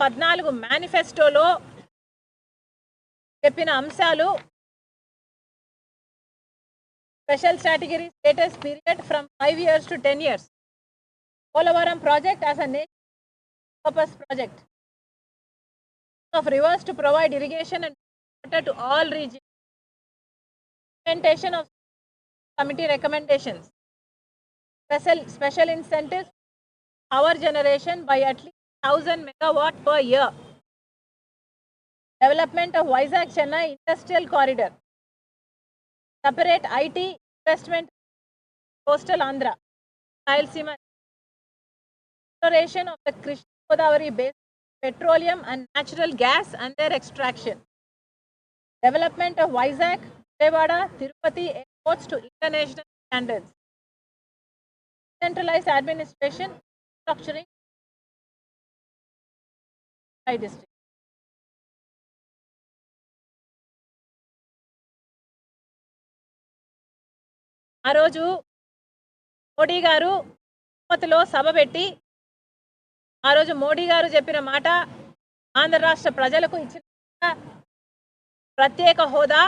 2014 మేనిఫెస్టోలో చెప్పిన అంశాలు special category status period from 5 years to 10 years. Polavaram project as a nation purpose project of rivers to provide irrigation and water to all regions. Implementation of committee recommendations. Special incentives power generation by at least 1000 megawatt per year. Development of Vizag Chennai industrial corridor. Separate IT investment coastal Andhra. Rayalaseema. Exploration of the Krishna Godavari basin, petroleum and natural gas and their extraction. Development of Vizag, Vijayawada, Tirupati airports to international standards. Centralized administration, structuring district. ఆ రోజు మోడీ గారు తిరుపతిలో సభ పెట్టి ఆ రోజు మోడీ గారు చెప్పిన మాట ఆంధ్ర రాష్ట్ర ప్రజలకు ఇచ్చిన ప్రత్యేక హోదా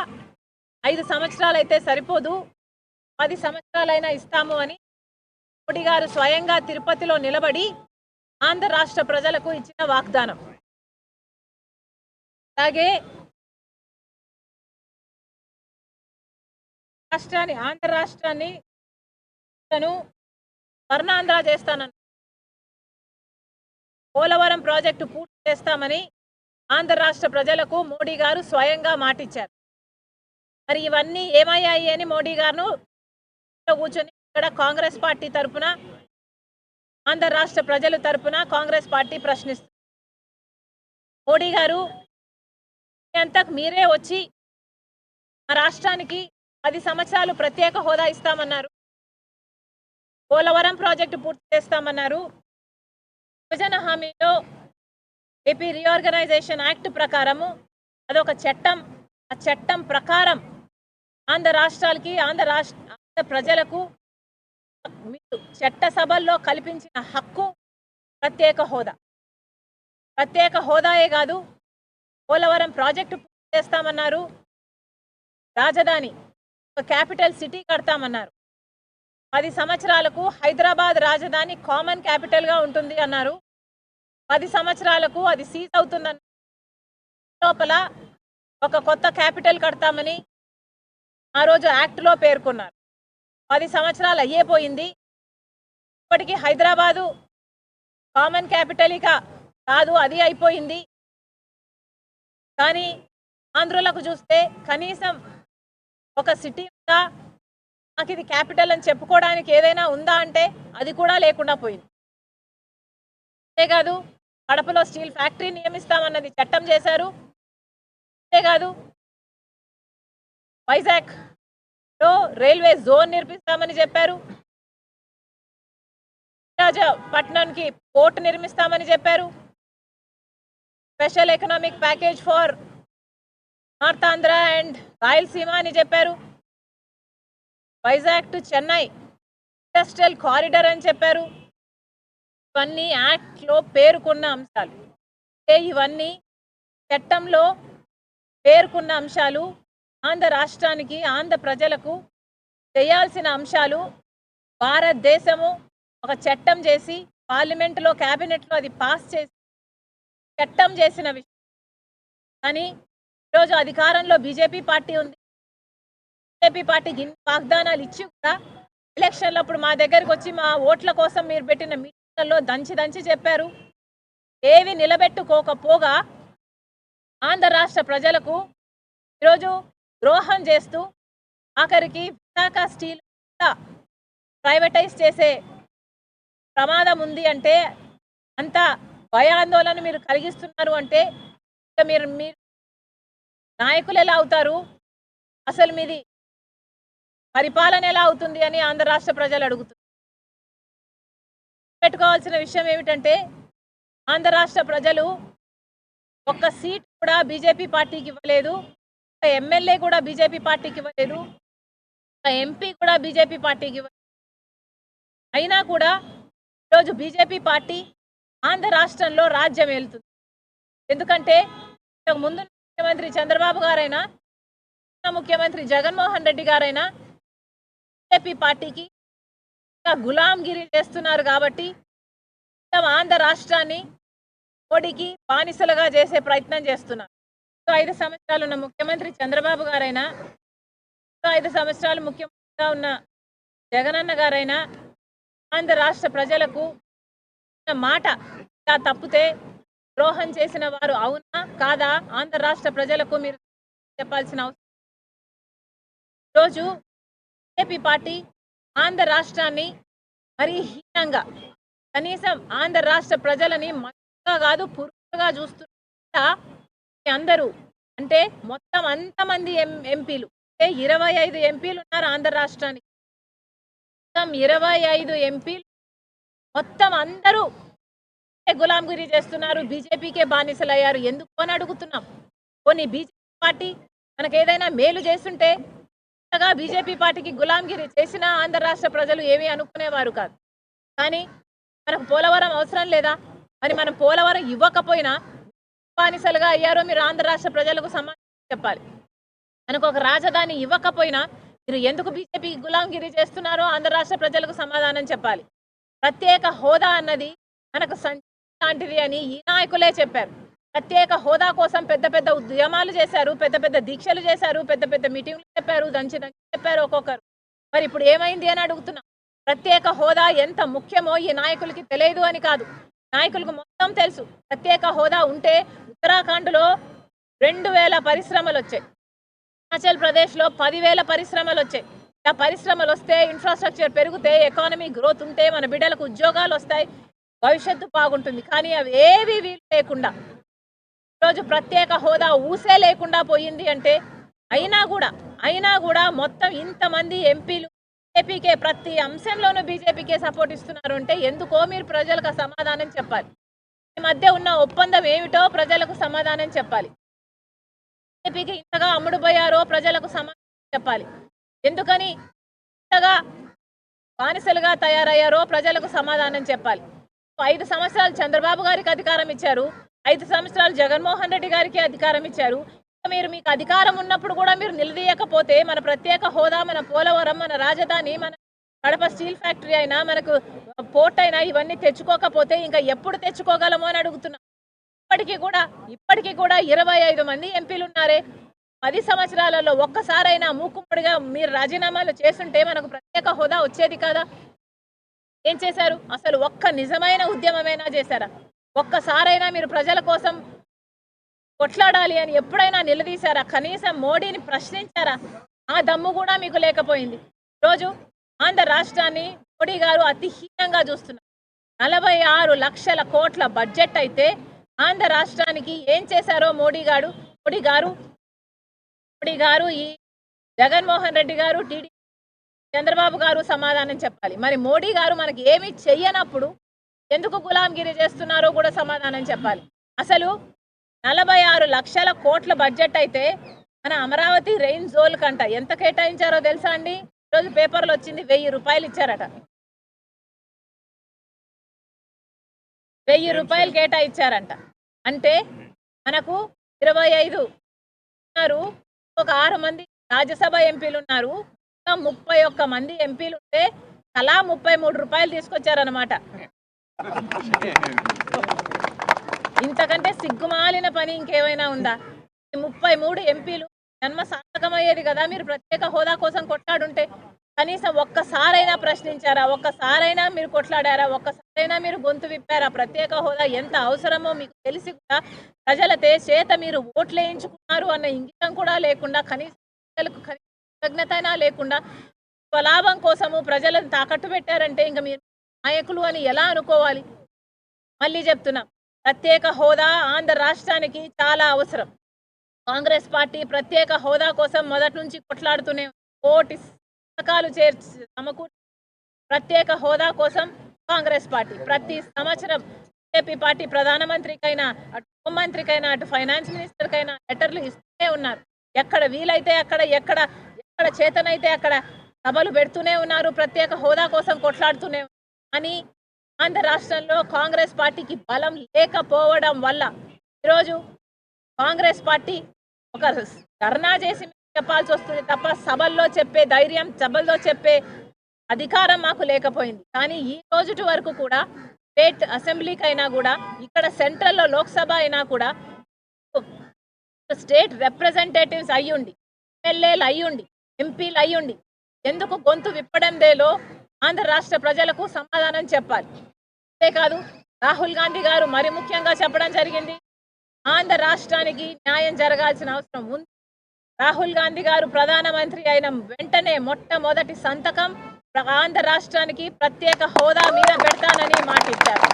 5 సంవత్సరాలు అయితే సరిపోదు 10 సంవత్సరాలైనా ఇస్తాము అని మోడీ గారు స్వయంగా తిరుపతిలో నిలబడి ఆంధ్ర రాష్ట్ర ప్రజలకు ఇచ్చిన వాగ్దానం. అలాగే ఆంధ్ర రాష్ట్రాన్ని స్వర్ణాంధ్ర చేస్తానని పోలవరం ప్రాజెక్టు పూర్తి చేస్తామని ఆంధ్ర రాష్ట్ర ప్రజలకు మోడీ గారు స్వయంగా మాటిచ్చారు. మరి ఇవన్నీ ఏమయ్యాయి అని మోడీ గారు కూర్చొని ఇక్కడ కాంగ్రెస్ పార్టీ తరఫున ఆంధ్ర రాష్ట్ర ప్రజల తరఫున కాంగ్రెస్ పార్టీ ప్రశ్నిస్తుంది. మోడీ గారు అంతకు మీరే వచ్చి మా రాష్ట్రానికి 10 సంవత్సరాలు ప్రత్యేక హోదా ఇస్తామన్నారు, పోలవరం ప్రాజెక్టు పూర్తి చేస్తామన్నారు. విభజన హామీలో ఏపీ రీఆర్గనైజేషన్ యాక్ట్ ప్రకారము అదొక చట్టం. ఆ చట్టం ప్రకారం ఆంధ్ర రాష్ట్రాలకి ఆంధ్ర ప్రజలకు మీరు చట్టసభల్లో కల్పించిన హక్కు ప్రత్యేక హోదా. ప్రత్యేక హోదాయే కాదు, పోలవరం ప్రాజెక్టు పూర్తి చేస్తామన్నారు, రాజధాని ఒక క్యాపిటల్ సిటీ కడతామన్నారు, 10 సంవత్సరాలకు హైదరాబాద్ రాజధాని కామన్ క్యాపిటల్గా ఉంటుంది అన్నారు, 10 సంవత్సరాలకు అది సీజ్ అవుతుందన్న లోపల ఒక కొత్త క్యాపిటల్ కడతామని ఆ రోజు యాక్ట్లో పేర్కొన్నారు. 10 సంవత్సరాలు అయ్యేపోయింది. ఇప్పటికీ హైదరాబాదు కామన్ క్యాపిటల్గా కాదు, అది అయిపోయింది. కానీ ఆంధ్రులకు చూస్తే కనీసం ఒక సిటీ ఉందా, నాకు ఇది క్యాపిటల్ అని చెప్పుకోవడానికి ఏదైనా ఉందా అంటే అది కూడా లేకుండా పోయింది. అంతేకాదు కడపలో స్టీల్ ఫ్యాక్టరీ నియమిస్తామన్నది చట్టం చేశారు. అంతేకాదు వైజాగ్లో రైల్వే జోన్ నిర్మిస్తామని చెప్పారు, పట్నానికి పోర్ట్ నిర్మిస్తామని చెప్పారు, special economic package for north Andhra and Rayalaseema అని చెప్పారు, Vizag to Chennai industrial corridor అని చెప్పారు. ఇవన్నీ యాక్ట్లో పేర్కొన్న అంశాలు. ఇవన్నీ చట్టంలో పేర్కొన్న అంశాలు, ఆంధ్ర రాష్ట్రానికి ఆంధ్ర ప్రజలకు చేయాల్సిన అంశాలు. భారతదేశము ఒక చట్టం చేసి పార్లమెంటులో క్యాబినెట్లో అది పాస్ చేసి చట్టం చేసిన విషయం. కానీ ఈరోజు అధికారంలో బీజేపీ పార్టీ ఉంది. బీజేపీ పార్టీకి ఇన్ని వాగ్దానాలు ఇచ్చి కూడా ఎలక్షన్లప్పుడు మా దగ్గరికి వచ్చి మా ఓట్ల కోసం మీరు పెట్టిన మీటింగ్లలో దంచి చెప్పారు. ఏవి నిలబెట్టుకోకపోగా ఆంధ్ర రాష్ట్ర ప్రజలకు ఈరోజు ద్రోహం చేస్తూ ఆఖరికి విశాఖ స్టీల్ ప్రైవేటైజ్ చేసే ప్రమాదం ఉంది అంటే, అంత భయాందోళన మీరు కలిగిస్తున్నారు అంటే మీరు నాయకులు ఎలా అవుతారు, అసలు మీది పరిపాలన ఎలా అవుతుంది అని ఆంధ్ర రాష్ట్ర ప్రజలు అడుగుతున్నారు. పెట్టుకోవాల్సిన విషయం ఏమిటంటే, ఆంధ్ర రాష్ట్ర ప్రజలు ఒక్క సీట్ కూడా బీజేపీ పార్టీకి ఇవ్వలేదు, ఒక ఎమ్మెల్యే కూడా బీజేపీ పార్టీకి ఇవ్వలేదు, ఒక ఎంపీ కూడా బీజేపీ పార్టీకి ఇవ్వలేదు. అయినా కూడా ఈరోజు బీజేపీ పార్టీ ఆంధ్ర రాష్ట్రంలో రాజ్యం ఏలుతుంది. ఎందుకంటే ఇంతకు ముందు ముఖ్యమంత్రి చంద్రబాబు గారైనా, ముఖ్యమంత్రి జగన్మోహన్ రెడ్డి గారైనా బీజేపీ పార్టీకి గులాంగిరి చేస్తున్నారు కాబట్టి ఆంధ్ర రాష్ట్రాన్ని మోడీకి బానిసలుగా చేసే ప్రయత్నం చేస్తున్నారు. 5 సంవత్సరాలు ఉన్న ముఖ్యమంత్రి చంద్రబాబు గారైనా, 5 సంవత్సరాలు ముఖ్యమంత్రిగా ఉన్న జగనన్న గారైనా ఆంధ్ర రాష్ట్ర ప్రజలకు మాట తప్పితే ద్రోహం చేసిన వారు అవునా కాదా ఆంధ్ర రాష్ట్ర ప్రజలకు మీరు చెప్పాల్సిన అవసరం. ఈరోజు బీజేపీ పార్టీ ఆంధ్ర రాష్ట్రాన్ని మరీ హీనంగా, కనీసం ఆంధ్ర రాష్ట్ర ప్రజలని మంచిగా కాదు పురుగుగా చూస్తున్నా అందరూ అంటే మొత్తం అంతమంది ఎంపీలు అంటే 25 ఎంపీలు ఉన్నారు ఆంధ్ర రాష్ట్రానికి. మొత్తం 25 ఎంపీలు మొత్తం అందరూ గులాంగిరి చేస్తున్నారు, బీజేపీకే బానిసలయ్యారు. ఎందుకు అని అడుగుతున్నాం. కొన్ని బీజేపీ పార్టీ మనకు ఏదైనా మేలు చేస్తుంటే బీజేపీ పార్టీకి గులాంగిరి చేసిన ఆంధ్ర రాష్ట్ర ప్రజలు ఏమీ అనుకునేవారు కాదు. కానీ మనకు పోలవరం అవసరం లేదా? మరి మనం పోలవరం ఇవ్వకపోయినా బానిసలుగా అయ్యారో మీరు ఆంధ్ర రాష్ట్ర ప్రజలకు సమాధానం చెప్పాలి. మనకు ఒక రాజధాని ఇవ్వకపోయినా మీరు ఎందుకు బీజేపీకి గులాంగిరి చేస్తున్నారో ఆంధ్ర రాష్ట్ర ప్రజలకు సమాధానం చెప్పాలి. ప్రత్యేక హోదా అన్నది మనకు లాంటిది అని ఈ నాయకులే చెప్పారు. ప్రత్యేక హోదా కోసం పెద్ద పెద్ద ఉద్యమాలు చేశారు, పెద్ద పెద్ద దీక్షలు చేశారు, పెద్ద పెద్ద మీటింగ్లు చెప్పారు, దంచి చెప్పారు ఒక్కొక్కరు. మరి ఇప్పుడు ఏమైంది అని అడుగుతున్నాం. ప్రత్యేక హోదా ఎంత ముఖ్యమో ఈ నాయకులకి తెలియదు అని కాదు, నాయకులకు మొత్తం తెలుసు. ప్రత్యేక హోదా ఉంటే ఉత్తరాఖండ్లో 2000 పరిశ్రమలు వచ్చాయి, హిమాచల్ ప్రదేశ్లో 10,000 పరిశ్రమలు వచ్చాయి. ఆ పరిశ్రమలు వస్తే ఇన్ఫ్రాస్ట్రక్చర్ పెరిగితే, ఎకానమీ గ్రోత్ ఉంటే మన బిడ్డలకు ఉద్యోగాలు వస్తాయి, భవిష్యత్తు బాగుంటుంది. కానీ అవి ఏవి వీలు లేకుండా ఈరోజు ప్రత్యేక హోదా ఊసే లేకుండా పోయింది. అంటే అయినా కూడా మొత్తం ఇంతమంది ఎంపీలు బీజేపీకే, ప్రతి అంశంలోనూ బీజేపీకే సపోర్ట్ ఇస్తున్నారు అంటే ఎందుకో మీరు ప్రజలకు సమాధానం చెప్పాలి. ఈ మధ్య ఉన్న ఒప్పందం ఏమిటో ప్రజలకు సమాధానం చెప్పాలి. బీజేపీకి ఇంతగా అమ్ముడుపోయారో ప్రజలకు సమాధానం చెప్పాలి. ఎందుకని ఇంతగా బానిసలుగా తయారయ్యారో ప్రజలకు సమాధానం చెప్పాలి. 5 సంవత్సరాలు చంద్రబాబు గారికి అధికారం ఇచ్చారు, 5 సంవత్సరాలు జగన్మోహన్ రెడ్డి గారికి అధికారం ఇచ్చారు. మీకు అధికారం ఉన్నప్పుడు కూడా మీరు నిలదీయకపోతే మన ప్రత్యేక హోదా, మన పోలవరం, మన రాజధాని, మన కడప స్టీల్ ఫ్యాక్టరీ అయినా, మనకు పోర్ట్ అయినా ఇవన్నీ తెచ్చుకోకపోతే ఇంకా ఎప్పుడు తెచ్చుకోగలమో అని అడుగుతున్నాం. ఇప్పటికీ కూడా 25 మంది ఎంపీలు ఉన్నారే. 10 సంవత్సరాలలో ఒక్కసారైనా మూకుమ్మడిగా మీరు రాజీనామాలు చేస్తుంటే మనకు ప్రత్యేక హోదా వచ్చేది కదా. ఏం చేశారు? అసలు ఒక్క నిజమైన ఉద్యమమైనా చేశారా? ఒక్కసారైనా మీరు ప్రజల కోసం కొట్లాడాలి అని ఎప్పుడైనా నిలదీశారా? కనీసం మోడీని ప్రశ్నించారా? ఆ దమ్ము కూడా మీకు లేకపోయింది. ఈరోజు ఆంధ్ర రాష్ట్రాన్ని మోడీ గారు అతి హీనంగా చూస్తున్నారు. 46 లక్షల కోట్ల బడ్జెట్ అయితే ఆంధ్ర రాష్ట్రానికి ఏం చేశారో మోడీ గారు ఈ జగన్మోహన్ రెడ్డి గారు, టీడీపీ చంద్రబాబు గారు సమాధానం చెప్పాలి. మరి మోడీ గారు మనకి ఏమి చెయ్యనప్పుడు ఎందుకు గులాంగిరి చేస్తున్నారో కూడా సమాధానం చెప్పాలి. అసలు 46 లక్షల కోట్ల బడ్జెట్ అయితే మన అమరావతి రెయిన్ జోన్ కంట ఎంత కేటాయించారో తెలుసా అండి? ఈరోజు పేపర్లో వచ్చింది, 1000 రూపాయలు ఇచ్చారట. 1000 రూపాయలు కేటాయించారంట. అంటే మనకు 25 ఉన్నారు, ఒక 6 మంది రాజ్యసభ ఎంపీలు ఉన్నారు, 31 మంది ఎంపీలు ఉంటే తలా 33 రూపాయలు తీసుకొచ్చారనమాట. ఇంతకంటే సిగ్గుమాలిన పని ఇంకేమైనా ఉందా? 33 ఎంపీలు జన్మ సార్థకమయ్యేది కదా మీరు ప్రత్యేక హోదా కోసం కొట్లాడుంటే. కనీసం ఒక్కసారైనా ప్రశ్నించారా? ఒక్కసారైనా మీరు కొట్లాడారా? ఒక్కసారైనా మీరు గొంతు విప్పారా? ప్రత్యేక హోదా ఎంత అవసరమో మీకు తెలిసి కూడా ప్రజల చేత మీరు ఓట్లేయించుకున్నారు అన్న ఇంగితం కూడా లేకుండా, కనీసం కృతజ్ఞతైనా లేకుండా స్వలాభం కోసము ప్రజలను తాకట్టు పెట్టారంటే ఇంకా మీరు నాయకులు అని ఎలా అనుకోవాలి? మళ్ళీ చెప్తున్నా, ప్రత్యేక హోదా ఆంధ్ర రాష్ట్రానికి చాలా అవసరం. కాంగ్రెస్ పార్టీ ప్రత్యేక హోదా కోసం మొదటి నుంచి కొట్లాడుతూనే కోటి పథకాలు సమకూర్చి ప్రత్యేక హోదా కోసం కాంగ్రెస్ పార్టీ ప్రతి సంవత్సరం బీజేపీ పార్టీ ప్రధానమంత్రికైనా, అటు హోంమంత్రికైనా, అటు ఫైనాన్స్ మినిస్టర్కైనా లెటర్లు ఇస్తూనే ఉన్నారు. ఎక్కడ వీలైతే ఎక్కడ చేతనైతే అక్కడ సభలు పెడుతూనే ఉన్నారు, ప్రత్యేక హోదా కోసం కొట్లాడుతూనే ఉన్నారు. అని ఆంధ్ర రాష్ట్రంలో కాంగ్రెస్ పార్టీకి బలం లేకపోవడం వల్ల ఈరోజు కాంగ్రెస్ పార్టీ ఒక ధర్నా చేసి చెప్పాల్సి వస్తుంది తప్ప సభల్లో చెప్పే ధైర్యం, సభల్లో చెప్పే అధికారం మాకు లేకపోయింది. కానీ ఈ రోజుటి వరకు కూడా స్టేట్ అసెంబ్లీకి అయినా కూడా, ఇక్కడ సెంట్రల్లో లోక్సభ అయినా కూడా స్టేట్ రిప్రజెంటేటివ్స్ అయ్యుండి, ఎమ్మెల్యేలు అయ్యుండి, ఎంపీలు అయ్యుండి ఎందుకు గొంతు విప్పడందేలో ఆంధ్ర రాష్ట్ర ప్రజలకు సమాధానం చెప్పాలి. అంతేకాదు రాహుల్ గాంధీ గారు మరి ముఖ్యంగా చెప్పడం జరిగింది, ఆంధ్ర రాష్ట్రానికి న్యాయం జరగాల్సిన అవసరం ఉంది. రాహుల్ గాంధీ గారు ప్రధానమంత్రి అయిన వెంటనే మొట్టమొదటి సంతకం ఆంధ్ర రాష్ట్రానికి ప్రత్యేక హోదా మీద పెడతానని మాటిచ్చారు.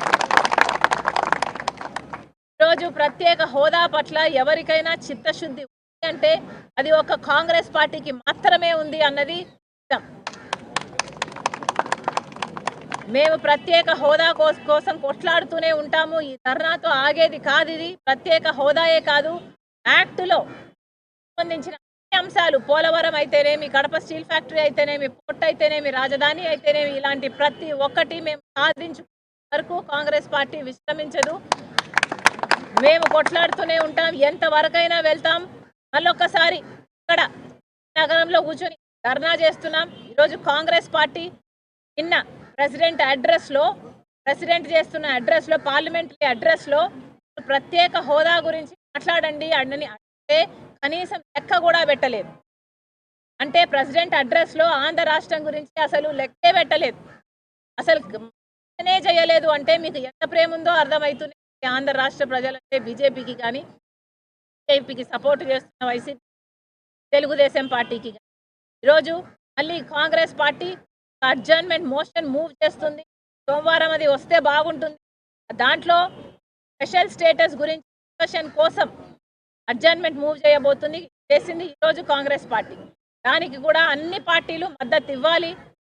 ఈరోజు ప్రత్యేక హోదా పట్ల ఎవరికైనా చిత్తశుద్ధి ఉంది అంటే అది ఒక కాంగ్రెస్ పార్టీకి మాత్రమే ఉంది అన్నది నిజం. మేము ప్రత్యేక హోదా కోసం కొట్లాడుతూనే ఉంటాము. ఈ ధర్నాతో ఆగేది కాదు. ఇది ప్రత్యేక హోదాయే కాదు, యాక్టులో సంబంధించిన అంశాలు, పోలవరం అయితేనేమి, కడప స్టీల్ ఫ్యాక్టరీ అయితేనేమి, పోర్ట్ అయితేనేమి, రాజధాని అయితేనేమి, ఇలాంటి ప్రతి ఒక్కటి మేము సాధించు వరకు కాంగ్రెస్ పార్టీ విశ్రమించదు. మేము కొట్లాడుతూనే ఉంటాం, ఎంతవరకైనా వెళ్తాం. మళ్ళొక్కసారి ఇక్కడ నగరంలో కూర్చొని ధర్నా చేస్తున్నాం. ఈరోజు కాంగ్రెస్ పార్టీ నిన్న ప్రెసిడెంట్ చేస్తున్న అడ్రస్లో, పార్లమెంటరీ అడ్రస్లో ప్రత్యేక హోదా గురించి మాట్లాడండి అని అంటే కనీసం లెక్క కూడా పెట్టలేదు. అంటే ప్రెసిడెంట్ అడ్రస్లో ఆంధ్ర రాష్ట్రం గురించి అసలు లెక్కే పెట్టలేదు, అసలు చేయలేదు. అంటే మీకు ఎంత ప్రేమ ఉందో అర్థమవుతుంది ఆంధ్ర రాష్ట్ర ప్రజలంటే. బీజేపీకి కానీ, బీజేపీకి సపోర్ట్ చేస్తున్న వైసీపీ, తెలుగుదేశం పార్టీకి కానీ. ఈరోజు మళ్ళీ Congress party adjournment motion move చేస్తుంది. సోమవారం అది వస్తే బాగుంటుంది. దాంట్లో స్పెషల్ స్టేటస్ గురించి డిస్కషన్ కోసం అడ్జర్న్మెంట్ మూవ్ చేసింది ఈరోజు కాంగ్రెస్ పార్టీ. దానికి కూడా అన్ని పార్టీలు మద్దతు ఇవ్వాలి.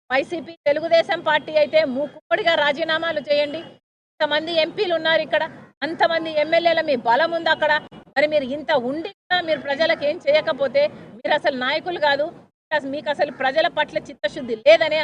వైసీపీ, తెలుగుదేశం పార్టీ అయితే మూకుమ్మడిగా రాజీనామాలు చేయండి. ఇంతమంది ఎంపీలు ఉన్నారు ఇక్కడ, అంతమంది ఎమ్మెల్యేల మీ బలం ఉంది అక్కడ. మరి మీరు ఇంత ఉండి మీరు ప్రజలకు ఏం చేయకపోతే మీరు అసలు నాయకులు కాదు. మీకు అసలు ప్రజల పట్ల చిత్తశుద్ధి లేదనే